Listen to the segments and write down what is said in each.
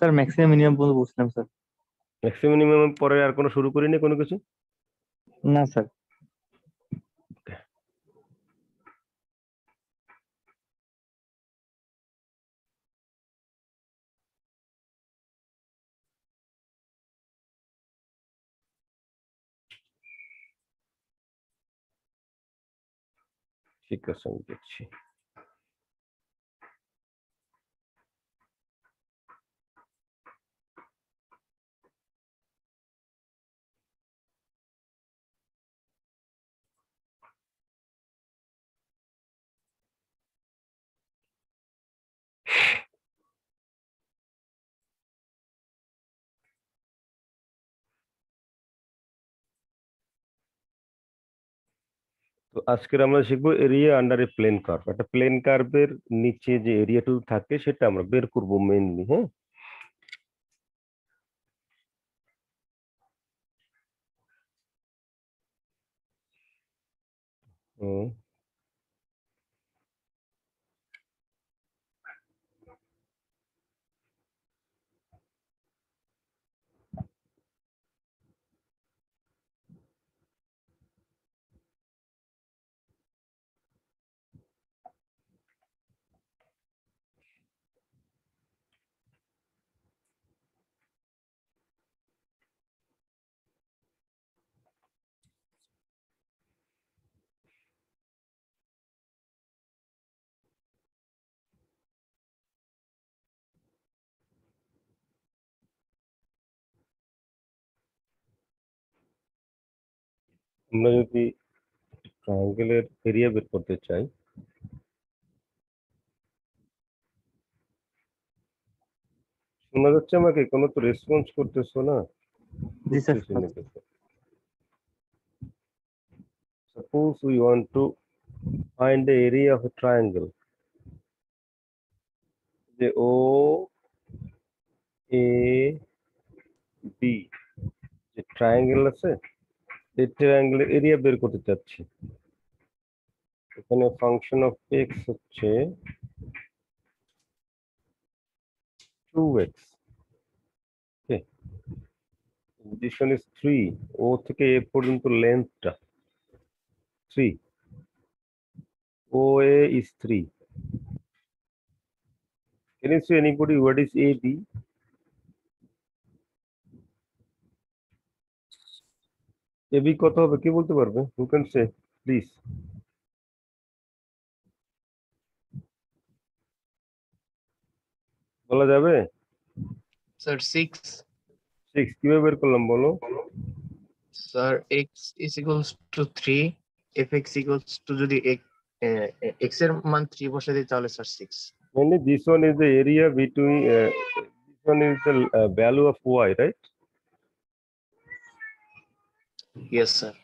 Sir maximum minimum পর্যন্ত বুঝলাম sir. Maximum minimum পরে আর কোনো শুরু করিনি কোনো কিছু? না স্যার। ঠিক আছে, আমি দেখছি। তো আজকের আমরা শিখবো এরিয়া আন্ডার এ প্লেন কার্ভ। একটা প্লেন কার্ভের নিচে যে এরিয়াটুকু থাকে সেটা আমরা বের করবো মেইনলি। হ্যাঁ, হুম। আমরা যদি ট্রায়াঙ্গেলের এরিয়া বের করতে চাই, শোনা যাচ্ছে আমাকে? কোনো তো রেসপন্স করতেছো না। জি sir. Suppose we want to find the area of a triangle. যে ও এ বি যে ট্রায়াঙ্গেল আছে, এই ট্রায়াঙ্গেলের এরিয়া বের করতে চাচ্ছি। এখানে ফাংশন অফ এক্স হচ্ছে 2x, ওকে, পজিশন ইজ 3, ও থেকে এ পর্যন্ত লেন্থটা 3, ও এ is 3. Can you see anybody what is AB? AB কত হবে কে বলতে পারবে? Who can say please? বলা যাবে? স্যার 6। 6 কিভাবে বের করলাম বলো? Sir x is equals to 3, fx equals to যদি x এর মান 3 বসে দিই তাহলে sir 6। Mainly this one is the area between this one is the value of y, right? Yes sir.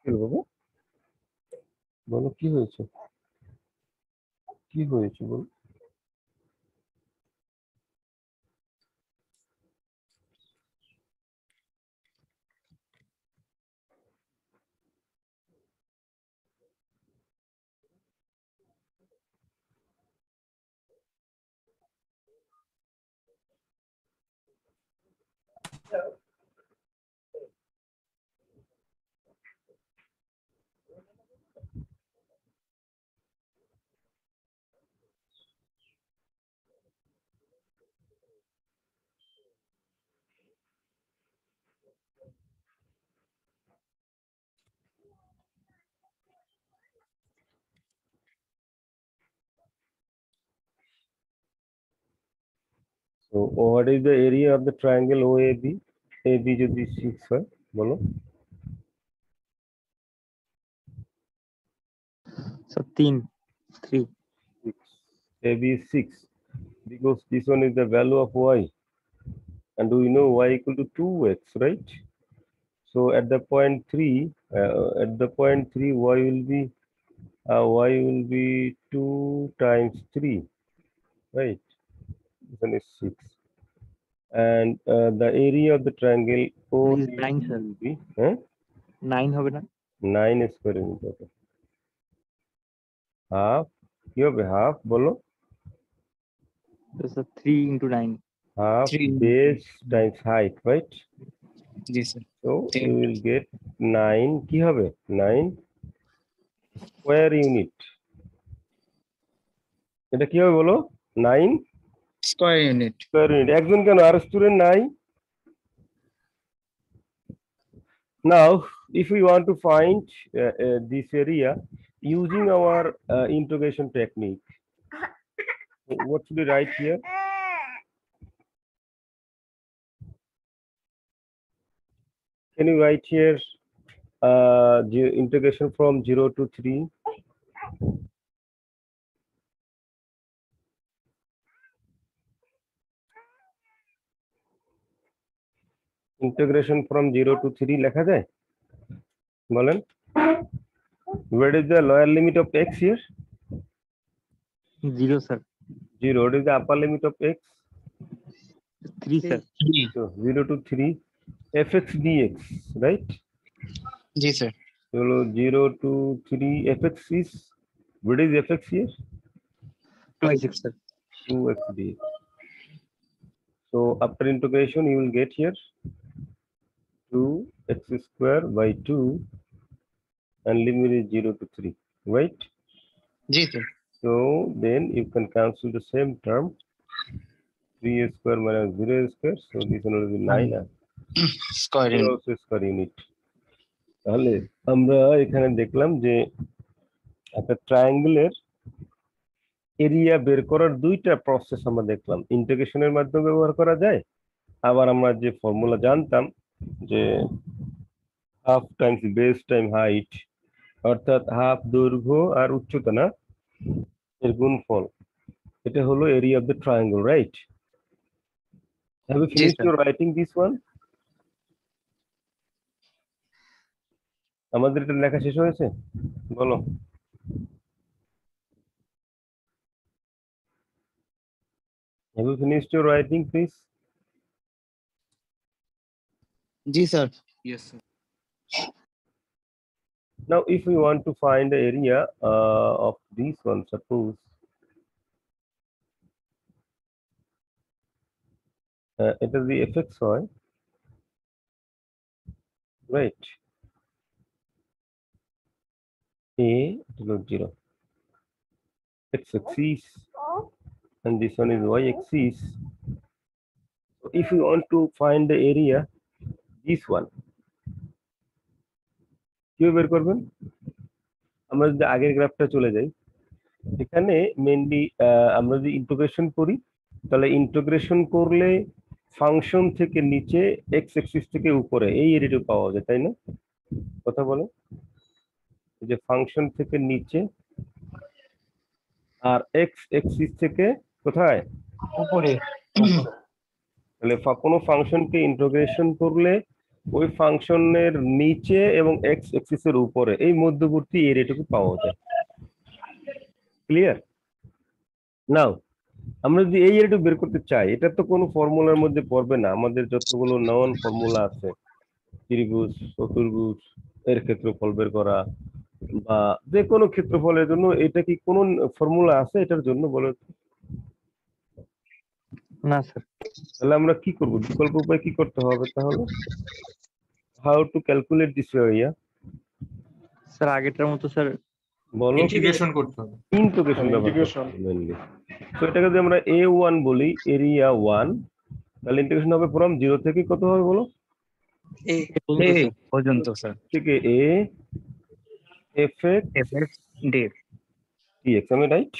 কি বলবো? বলো কি হয়েছে? কি হয়েছে বলো? So what is the area of the triangle OAB? AB যদি 6 হয় বলো। Sir 3। AB is 6 because this one is the value of y, and we know y equal to 2x, right? So at the point 3, y will be 2 times 3, right? This one is 6, and the area of the triangle Please, ODB 9 sir. will be 9 হবে না? 9 square meter. Half কি হবে? Half বলো। তো sir 3 into 9। half 3 base times height, right? G sir So you will get 9 কি হবে 9 square unit, এটা কি হবে বলো 9 স্কয়ার ইউনিট square unit। একজন কেন আর স্টুডেন্ট নাই? Now if we want to find this area using our integration technique, what should we write here? Can you write here integration from 0 to 3? Integration from 0 to 3 লেখা যায় বলেন? What is the lower limit of x here? 0 sir, 0. What is the upper limit of x? 3 sir, So 0 to 3 fx dx, right? G sir So 0 to 3 fx is, what is fx here? 2x sir, 2x dx. So after integration you will get here 2x square by 2 and limit is 0 to 3, right? G sir So then you can cancel the same term, 3a square minus 0a square, so this one will be 9 and square here unit also square unit। তাহলে আমরা এখানে দেখলাম যে একটা ট্রায়াঙ্গেলের area বের করার দুইটা process আমরা দেখলাম, ইন্টিগ্রেশনের মাধ্যমে ব্যবহার করা যায়, আবার আমরা যে ফর্মুলা জানতাম যে half times base time height, অর্থাৎ হাফ দৈর্ঘ্য আর উচ্চতা না এর গুণফল, এটা হলো area of the triangle, right? Have you finished your writing this one? আমাদের এটা লেখা শেষ হয়েছে বলো? Have you finished your writing, please? G sir Yes, sir. Now, if we want to find the area of this one, suppose it is the fxy, right? A to 0, x axis, and this one is y axis. So if we want to find the area, this one, কিভাবে বের করবেন? আমরা যদি আগের গ্রাফটা চলে যাই, এখানে মেইনলি আমরা যদি ইন্টিগ্রেশন করি, তাহলে ইন্টিগ্রেশন করলে ফাংশন থেকে নিচে এক্স অ্যাক্সিস থেকে উপরে এই এরিয়াটা পাওয়া যায়, তাই না? কথা বলে যে ফাংশন থেকে নিচে আর এক্স অ্যাক্সিস থেকে কোথায় উপরে তাহলে কোনো ফাংশনকে ইন্টিগ্রেশন করলে ওই ফাংশনের নিচে এবং এক্স অ্যাক্সিসের উপরে এই মধ্যবর্তী এরিয়াটুকু পাওয়া যায়। ক্লিয়ার? নাও আমরা যদি এই এরিয়াটুকু বের করতে চাই, এটা তো কোনো ফর্মুলার মধ্যে পড়বে না, আমাদের যতগুলো নন ফর্মুলা আছে, ত্রিভুজ, চতুর্ভুজ এর ক্ষেত্রফল বের করা বা যে কোনো ক্ষেত্রফলের জন্য এটা কি কোনো ফর্মুলা আছে এটার জন্য বলো? না স্যার, তাহলে আমরা কি করব? বিকল্প উপায় কি করতে হবে তাহলে? How to calculate this area? Sir আগেরটার মতো স্যার, বলো। ইন্টিগ্রেশন করতে হবে। Integration mainly. তো এটাকে যদি আমরা a1 বলি, এরিয়া 1, তাহলে ইন্টিগ্রেশন হবে ফ্রম 0 থেকে কত হবে বলো? এ পর্যন্ত স্যার থেকে a fx fx dx dx, আমি রাইট?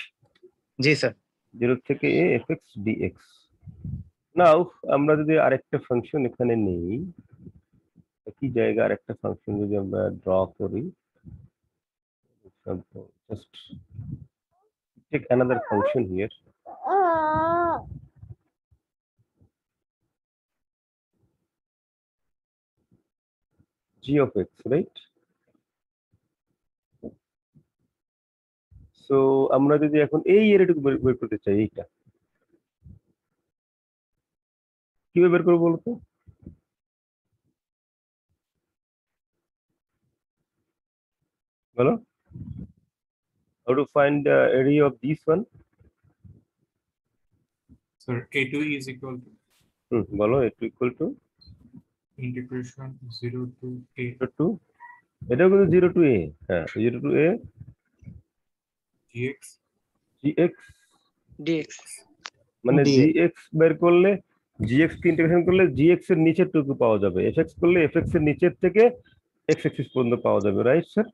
জি স্যার 0 থেকে a fx dx। নাও আমরা যদি আরেকটা ফাংশন এখানে নেই, একই জায়গা আরেকটা ফাংশন যদি আমরা ড্র করি, just take another function here. G of x, right? So আমরা যদি এখন এই এরিয়াটুকু বের করতে চাই, এইটা কিভাবে বের করবো বলতো? বলো, how to find the area of this one? Sir, A2 is equal to বলো একটু equal to integration 0 to a 2, এটাও কিন্তু 0 টু a, হ্যাঁ 0 two a gx gx, dx মানে dx gx বের করলে gx কে ইন্টিগ্রেশন করলে gx এর নিচের টুকু পাওয়া যাবে, fx করলে fx এর নিচের থেকে x অ্যাক্সিস পর্যন্ত পাওয়া যাবে, right sir?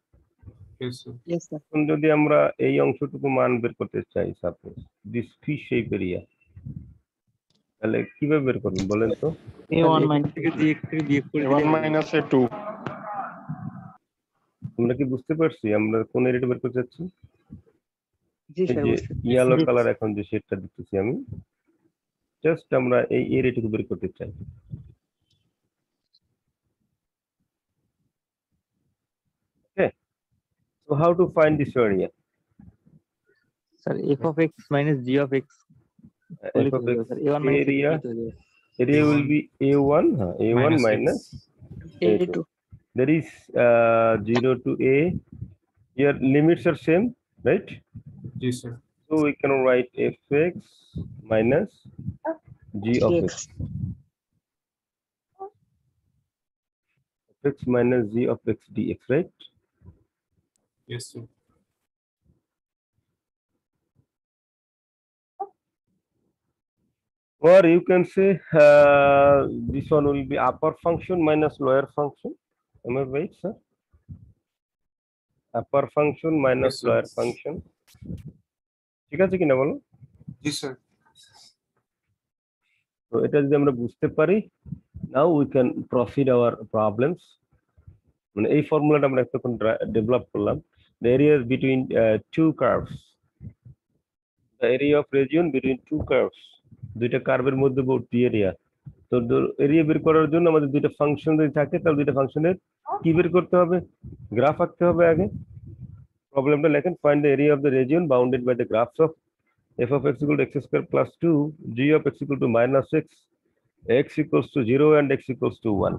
yes sir yes sir এখন যদি আমরা এই অংশটুকু মান বের করতে চাই, suppose this fish shape area, তাহলে কিভাবে বের করবেন বলেন তো? a1 এখান থেকে dx থেকে বিয়োগ করে a1 দিলে হবে। minus a2 আমরা কি বুঝতে পারছি আমরা কোন এরিয়াটা বের করতে চাচ্ছি? জি এই স্যার যে বুঝতে ইয়েলো পেরেছি। কালার এখন যে শেডটা দেখতেছি আমি, জাস্ট আমরা এই এরিয়াটুকু বের করতে চাই। Okay, so how to find this area? Sir f of x minus g of x করলে f কি of হবে x sir a1 minus area, a2 হয়ে যাবে। area will be a1, a1 minus minus x a2. There is 0 to a. Here limits are same, right? yes sir So we can write fx minus g of dx x. Fx minus g of x dx, right? yes sir Or you can say this one will be upper function minus lower function. Am I right, sir? Upper function minus Yes, sir. lower function. ঠিক আছে কিনা বলো? yes sir তো এটা যদি আমরা বুঝতে পারি, now we can proceed our problems. মানে এই ফর্মুলাটা আমরা এতক্ষণ ডেভেলপ করলাম। The area is between two curves. The area of region between two curves. দুইটা কার্ভের মধ্যবর্তী এরিয়া। তো এরিয়া বের করার জন্য আমাদের দুইটা ফাংশন যদি থাকে তাহলে দুইটা ফাংশনের কি বের করতে হবে? গ্রাফ আঁকতে হবে আগে। প্রবলেমটা লেখেন, find the area of the region bounded by the graphs of f of x equal to x square plus 2, g of x equal to minus x equals to 0 and x equals to 1.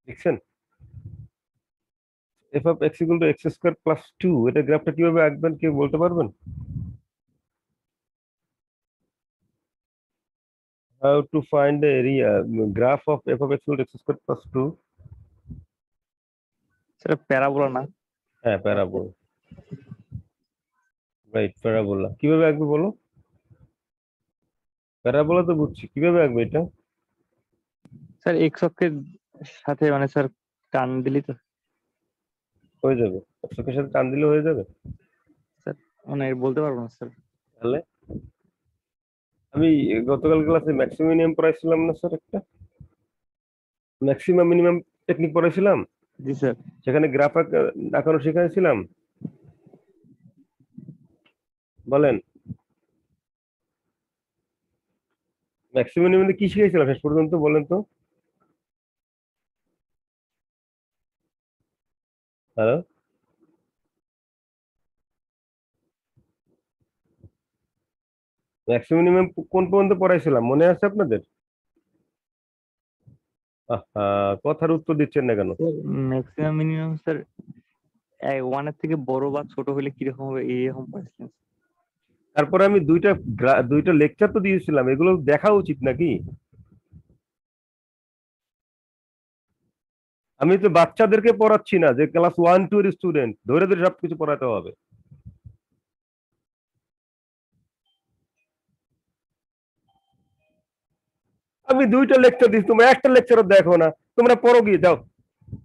দেখছেন? f of x equal to x square plus 2, এটা গ্রাফটা কিভাবে আঁকবেন কেউ বলতে পারবেন? How to find the area graph of f of x equal to x square plus 2? Sir parabola না হ্যাঁ প্যারাবোলা, রাইট প্যারাবোলা। কিভাবে আঁকবে বলো? প্যারাবোলা তো বুঝছি, কিভাবে আঁকবে এটা? স্যার x অক্ষের সাথে মানে স্যার টান দিলি তো হয়ে যাবে, অক্ষের সাথে টান দিলে হয়ে যাবে। মানে বলতে পারবো না স্যার। তাহলে আমি গতকাল ক্লাসে ম্যাক্সিমাম মিনিমাম পড়াইছিলাম না স্যার, একটা ম্যাক্সিমাম মিনিমাম টেকনিক পড়াইছিলাম, জি স্যার সেখানে গ্রাফ আঁকানো শেখাইছিলাম। বলেন ম্যাক্সিমাম মিনিমামে কি শিখাইছিলাম শেষ পর্যন্ত বলেন তো? হ্যালো, ম্যাক্সিমাম মিনিমাম কোন পর্যন্ত পড়াইছিলাম মনে আছে আপনাদের? কথার উত্তর দিচ্ছেন না কেন? ম্যাক্সিমাম মিনিমাম স্যার 1 এর থেকে বড় বা ছোট হলে কিরকম হবে এইরকম পাইছিলেন। তারপরে আমি দুইটা লেকচার তো দিয়েছিলাম, এগুলো দেখা উচিত নাকি? আমি তো বাচ্চাদেরকে পড়াচ্ছি না যে ক্লাস 1-2 এর স্টুডেন্ট, ধরে ধরে সবকিছু পড়াতে হবে। আমি দুইটা লেকচার দিচ্ছি, তোমরা একটা লেকচারও দেখো না, তোমরা পড়ো গিয়ে যাও,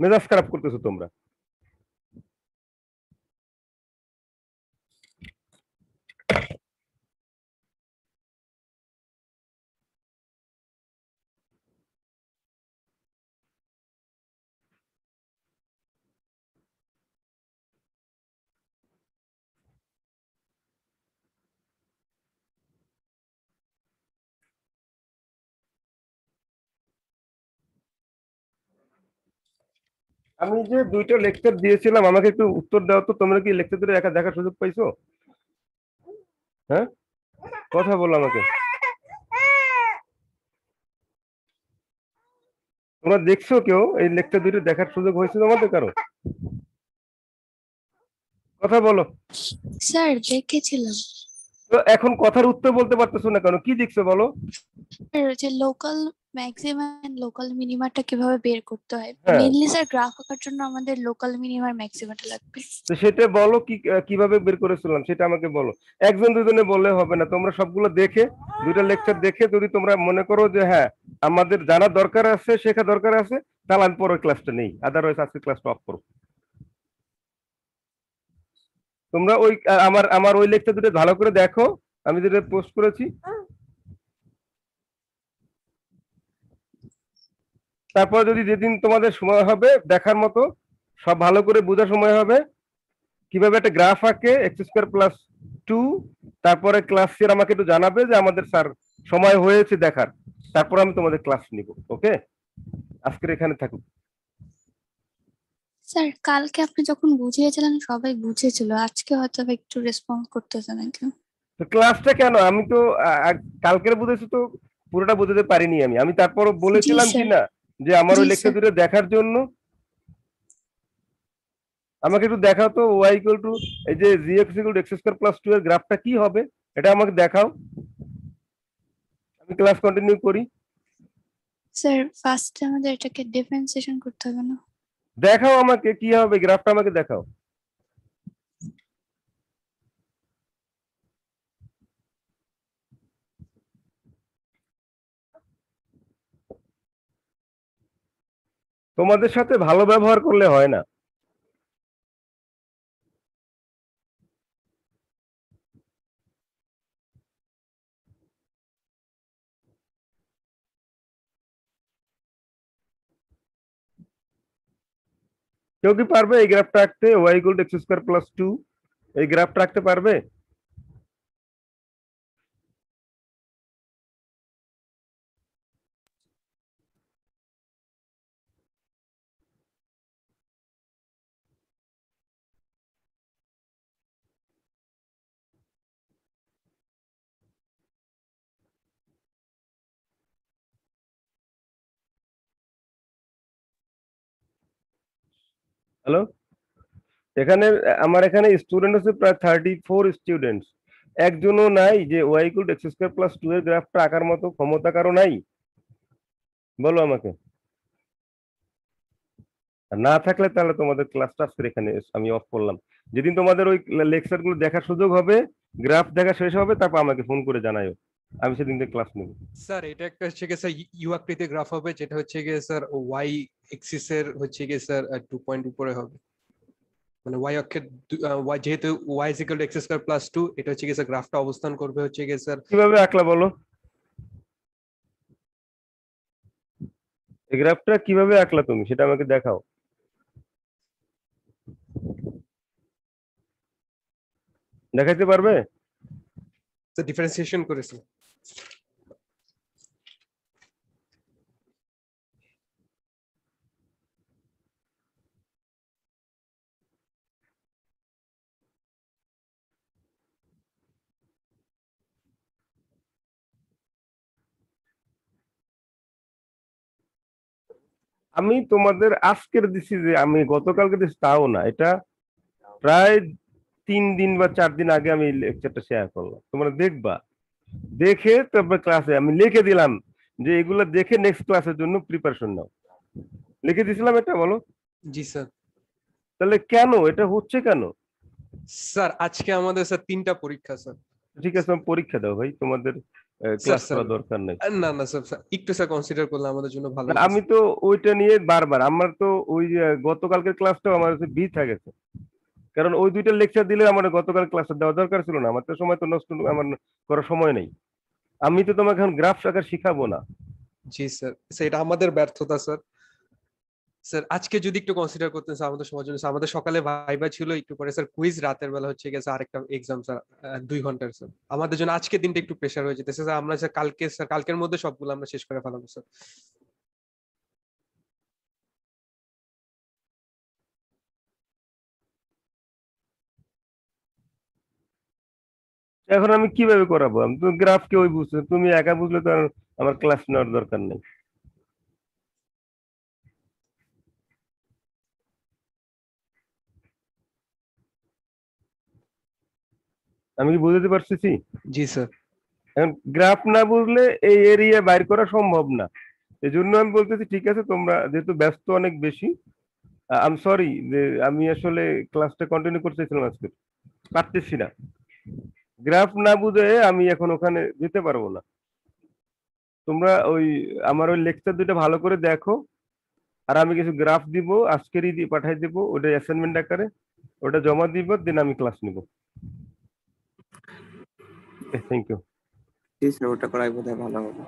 মেজাজ খারাপ করতেছো তোমরা। আমি যে দুইটা লেকচার দিয়েছিলাম আমাকে একটু উত্তর দাও তো, তোমরা কি লেকচার দুটো একা দেখার সুযোগ পাইছো? হ্যাঁ কথা বলো আমাকে, তোমরা দেখছো কেউ এই লেকচার দুটো দেখার সুযোগ হয়েছে তোমাদের কারো? কথা বলো। স্যার দেখেছিলাম। তো এখন কথার উত্তর বলতে পারতেছো না কেন? কি দেখছো বলো? স্যার যে লোকাল ম্যাক্সিমা এন্ড লোকাল মিনিমাটা কিভাবে বের করতে হয়, হ্যাঁ, মেইনলি স্যার গ্রাফ আঁকার জন্য আমাদের লোকাল মিনিমার ম্যাক্সিমাটা লাগবে। তো সেটা বলো, কিভাবে বের করেছিলাম সেটা আমাকে বলো। একজন দুজনে বললে হবে না, তোমরা সবগুলো দেখে, দুইটা লেকচার দেখে যদি তোমরা মনে করো যে হ্যাঁ আমাদের জানা দরকার আছে, শেখা দরকার আছে, তাহলে আমি পরের ক্লাসটা নেই, আদারওয়াইজ আজকে ক্লাসটা অফ করো। তোমরা ওই আমার আমার ওই লেকচার দুটো ভালো করে দেখো, আমি যেটা পোস্ট করেছি। তারপর যদি যেদিন তোমাদের সময় হবে দেখার মতো, সব ভালো করে বোঝার সময় হবে কিভাবে একটা গ্রাফ আঁকে x²+2, তারপরে ক্লাসের আমাকে একটু জানাবে যে আমাদের স্যার সময় হয়েছে দেখার, তারপর আমি তোমাদের ক্লাস নিব। ওকে, আজকের এখানে থাকুক। স্যার কালকে আপনি যখন বুঝিয়েছিলেন সবাই বুঝেছিল, আজকে হয়তো বা একটু রেসপন্স করতেছে না কেউ। তো ক্লাসটা কেন, আমি তো কালকের বুঝেছি তো, পুরোটা বুঝতে পারিনি আমি তারপরও জি বলেছিলাম কি স্যার। না যে আমার জি ওই লেকচার স্যার। দুটো দেখার জন্য। আমাকে একটু দেখাও তো y এই যে gx=x²+2 এর গ্রাফটা কি হবে, এটা আমাকে দেখাও, আমি ক্লাস কন্টিনিউ করি। স্যার ফার্স্টে আমাদের এটাকে ডিফারেন্সিয়েশন করতে হবে না? দেখাও আমাকে কি হবে, গ্রাফটা আমাকে দেখাও। তোমাদের সাথে ভালো ব্যবহার করলে হয় না। কেউ কি পারবে এই গ্রাফটা আঁকতে, y=x²+2 এই গ্রাফটা আঁকতে পারবে? হ্যালো, এখানে আমার এখানে স্টুডেন্ট হচ্ছে প্রায় 34 স্টুডেন্টস, একজনও নাই যে y=x²+2 এর গ্রাফটা আঁকার মতো ক্ষমতা কারো নাই? বলো আমাকে। আর না থাকলে তাহলে তোমাদের ক্লাসটা আজকের এখানে আমি অফ করলাম। যেদিন তোমাদের ওই লেকচার গুলো দেখার সুযোগ হবে, গ্রাফ দেখা শেষ হবে, তারপর আমাকে ফোন করে জানাইও, আমি সেদিন থেকে ক্লাস নেব। স্যার এটা একটা হচ্ছে গিয়ে স্যার ইউ আকৃতির গ্রাফ হবে, যেটা হচ্ছে গিয়ে স্যার ওয়াই এক্সিস এর হচ্ছে গিয়ে স্যার 2 পয়েন্ট উপরে হবে, মানে ওয়াই অক্ষের যেহেতু y=x²+2, এটা হচ্ছে গিয়ে স্যার গ্রাফটা অবস্থান করবে হচ্ছে গিয়ে স্যার। কিভাবে আঁকলা বলো, এই গ্রাফটা কিভাবে আঁকলা তুমি সেটা আমাকে দেখাও। দেখাইতে পারবে? ডিফারেন্সিয়েশন করেছে। আমি তোমাদের আজকের দিছি যে আমি গতকালকে দিছি তাও না, এটা প্রায় 3 দিন বা 4 দিন আগে আমি লেকচারটা শেয়ার করলাম, তোমরা দেখবা, দেখে তারপর ক্লাসে আমি লিখে দিলাম যে এগুলো দেখে নেক্সট ক্লাসের জন্য প্রিপারেশন নাও, লিখে দিছিলাম এটা, বলো। জি স্যার। তাহলে কেন এটা হচ্ছে কেন? স্যার আজকে আমাদের স্যার 3টা পরীক্ষা স্যার। ঠিক আছে, আমি পরীক্ষা দাও ভাই, তোমাদের স্যার ক্লাস স্যার করা দরকার নাই। না না স্যার, একটু স্যার কনসিডার করলে আমাদের জন্য ভালো না, হতো আমি স্যার। তো ওইটা নিয়ে বারবার, আমার তো ওই গতকালকের ক্লাসটাও আমার কাছে বৃথা গেছে, কারণ ওই দুইটা লেকচার দিলে আমার গতকাল ক্লাসে দেওয়া দরকার ছিল না, আমার তো সময় তো নষ্ট আমার করার সময় নেই। আমি তো তোমাকে এখন গ্রাফ আঁকা শিখাবো না। জি স্যার, সেটা আমাদের ব্যর্থতা স্যার। স্যার আজকে যদি একটু কনসিডার করতেন স্যার আমাদের সবার জন্য, স্যার আমাদের সকালে ভাইবা ছিল, একটু পরে স্যার কুইজ, রাতের বেলা হচ্ছে গেছে আরেকটা এক্সাম স্যার 2 ঘন্টার স্যার, আমাদের জন্য আজকে দিনটা একটু প্রেশার হয়ে যেতেছে স্যার। আমরা স্যার কালকের মধ্যে সবগুলো আমরা শেষ করে ফেলাবো স্যার। এখন আমি কিভাবে করাবো, আমি তো গ্রাফ কে ওই বুঝতে, তুমি একা বুঝলে তো আর আমার ক্লাস নেওয়ার দরকার নেই। আমি কি বুঝতে পারতেছি? জি স্যার। এখন গ্রাফ না বুঝলে এই এরিয়া বাইর করা সম্ভব না। এজন্য আমি বলতেছি ঠিক আছে, তোমরা যেহেতু ব্যস্ত অনেক বেশি, আই এম সরি যে আমি আসলে ক্লাসটা কন্টিনিউ করতে চাইছিলাম আজকে, পারতেছি না। গ্রাফ না বুঝে আমি এখন ওখানে যেতে পারবো না। তোমরা ওই আমার ওই লেকচার দুটো ভালো করে দেখো, আর আমি কিছু গ্রাফ দিব আজকেরই দিয়ে পাঠাই দিব, ওটা অ্যাসাইনমেন্ট আকারে, ওটা জমা দিব, দেন আমি ক্লাস নিব। Thank you. জি স্যার, ওটা করাই বোধহয় ভালো হবে।